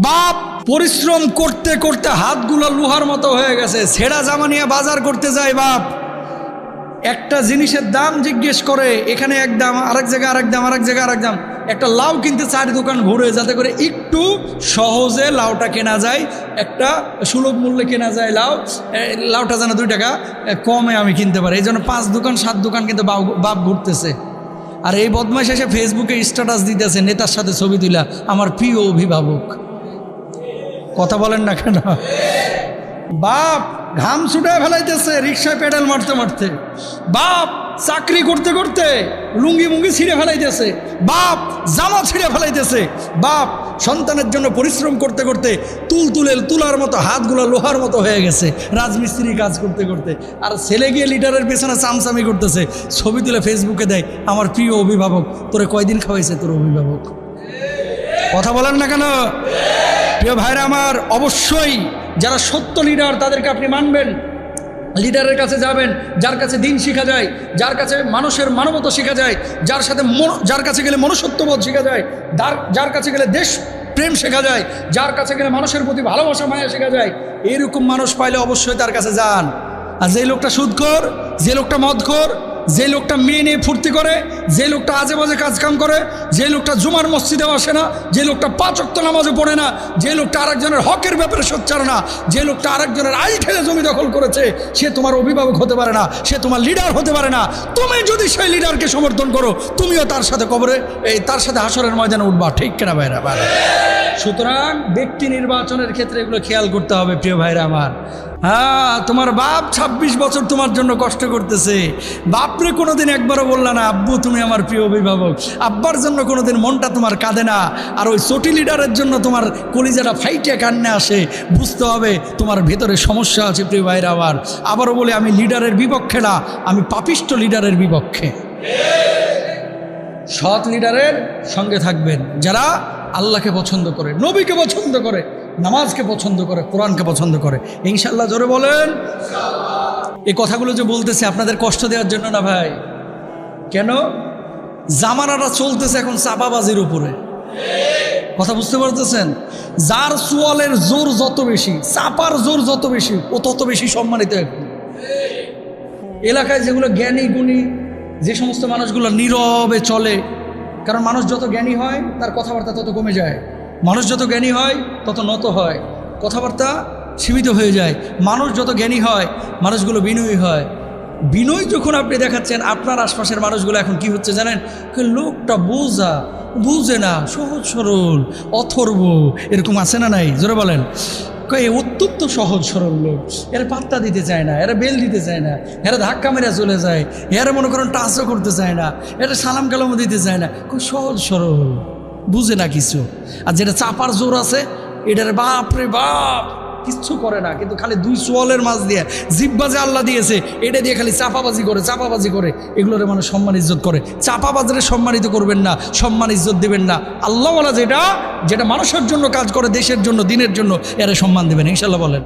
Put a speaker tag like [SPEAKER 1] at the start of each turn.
[SPEAKER 1] বাপ পরিশ্রম করতে করতে হাতগুলো লোহার মতো হয়ে গেছে, ছেঁড়া জামা নিয়ে বাজার করতে যায় বাপ। একটা জিনিসের দাম জিজ্ঞেস করে, এখানে এক দাম, আরেক জায়গায় আরেক দাম, আরেক জায়গায় আরেক দাম। একটা লাউ কিনতে 4 দোকান ঘুরে, যাতে করে একটু সহজে লাউটা কেনা যায়, একটা সুলভ মূল্যে কেনা যায় লাউটা যেন 2 টাকা কমে আমি কিনতে পারি। এই জন্য 5 দোকান 7 দোকান কিন্তু বাপ ঘুরতেছে। আর এই বদমাইশ এসে ফেসবুকে স্ট্যাটাস দিতেছে নেতার সাথে ছবি তুলা, আমার প্রিয় অভিভাবক। কথা বলেন না কেন? বাপ ঘাম ছুটায় ফেলাইতেছে রিক্সায় পেডাল মারতে মারতে, বাপ চাকরি করতে করতে লুঙ্গি মুঙ্গি ছিঁড়ে ফেলাইতেছে, বাপ জামা ছিঁড়ে ফেলাইতেছে, বাপ সন্তানের জন্য পরিশ্রম করতে করতে তুলার মতো হাতগুলো লোহার মতো হয়ে গেছে রাজমিস্ত্রি কাজ করতে করতে। আর ছেলে গিয়ে লিডারের পেছনে চামচামি করতেছে, ছবি তুলে ফেসবুকে দেয়, আমার প্রিয় অভিভাবক। তোরে কয়দিন খাওয়াইছে তোর অভিভাবক? কথা বলেন না কেন? প্রিয় ভাইরা আমার, অবশ্যই যারা সত্য লিডার তাদেরকে আপনি মানবেন, লিডারের কাছে যাবেন যার কাছে দিন শেখা যায়, যার কাছে মানুষের মানবতা শেখা যায়, যার কাছে গেলে মনুষ্যত্ববোধ শেখা যায়, যার কাছে গেলে দেশ প্রেম শেখা যায়, যার কাছে গেলে মানুষের প্রতি ভালোবাসা মায়া শেখা যায়। এইরকম মানুষ পাইলে অবশ্যই তার কাছে যান। আর যে লোকটা সুদখোর, যে লোকটা মদখোর, যে লোকটা মেয়ে নিয়ে ফুর্তি করে, যে লোকটা আজে বাজে কাজকাম করে, যে লোকটা জুমার মসজিদেও আসে না, যে লোকটা 5 ওয়াক্ত নামাজও পড়ে না, যে লোকটা আরেকজনের হকের ব্যাপারে সোচ্চার না, যে লোকটা আরেকজনের আইল ঠেলে জমি দখল করেছে, সে তোমার অভিভাবক হতে পারে না, সে তোমার লিডার হতে পারে না। তুমি যদি সেই লিডারকে সমর্থন করো, তুমিও তার সাথে তার সাথে হাসরের ময়দানে উঠবা। ঠিক কেনা ভাইরা? সুতরাং ব্যক্তি নির্বাচনের ক্ষেত্রে এগুলো খেয়াল করতে হবে প্রিয় ভাইরা আমার। হ্যাঁ, তোমার বাপ 26 বছর তোমার জন্য কষ্ট করতেছে, বাপরে কোনোদিন একবারও বললা না আব্বু তুমি আমার প্রিয় অভিভাবক। আব্বার জন্য কোনোদিন মনটা তোমার কাঁদে না। আর ওই চটি লিডারের জন্য তোমার কলিজাটা ফাইটে কান্নে আসে। বুঝতে হবে তোমার ভেতরে সমস্যা আছে প্রিয় ভাইরা আমার। আবারও বলে, আমি লিডারের বিপক্ষে না, আমি পাপিষ্ট লিডারের বিপক্ষে। সৎ লিডারের সঙ্গে থাকবেন যারা আল্লাহকে পছন্দ করে, নবীকে পছন্দ করে, নামাজকে পছন্দ করে, কোরআনকে পছন্দ করে। ইনশাআল্লাহ জোরে বলেন। এই কথাগুলো যে বলতেছে আপনাদের কষ্ট দেওয়ার জন্য না ভাই। কেন? জামানাটা চলতেছে এখন চাপাবাজির উপরে। কথা বুঝতে পারতেছেন? যার চোয়ালের জোর যত বেশি, চাপার জোর যত বেশি, ও তত বেশি সম্মানিত। এখন এলাকায় যেগুলো জ্ঞানী গুণী, যে সমস্ত মানুষগুলো নীরবে চলে, কারণ মানুষ যত জ্ঞানী হয় তার কথাবার্তা তত কমে যায়, মানুষ যত জ্ঞানী হয় তত নত হয়, কথাবার্তা সীমিত হয়ে যায়। মানুষ যত জ্ঞানী হয় মানুষগুলো বিনয়ী হয়। বিনয় যখন আপনি দেখাচ্ছেন, আপনার আশপাশের মানুষগুলো এখন কি হচ্ছে জানেন? লোকটা বুঝে না, সহজ সরল, অথর্ব, এরকম আছে না নাই? জোরে বলেন। অত্যন্ত সহজ সরল লোক, এরা পাত্তা দিতে চায় না, এরা বেল দিতে চায় না, এরা ধাক্কা মেরে চলে যায়, এরা মনে করেন টাচও করতে চায় না, এরা সালাম কালামও দিতে চায় না। খুব সহজ সরল, বুঝে না কিছু। আর যেটা চাপার জোর আছে, এটার বাপরে বাপ কিচ্ছু করে না, কিন্তু খালি 2 চোয়ালের মাছ দিয়ে জিব্বা যে আল্লাহ দিয়েছে, এটা দিয়ে খালি চাপাবাজি করে। এগুলোরে মানুষ সম্মান ইজ্জত করে। চাপাবাজরে সম্মানিত করবেন না, সম্মান ইজ্জত দেবেন না। আল্লাহওয়ালা যেটা মানুষের জন্য কাজ করে, দেশের জন্য, দিনের জন্য, এরা সম্মান দেবেন। ইনশাআল্লাহ বলেন।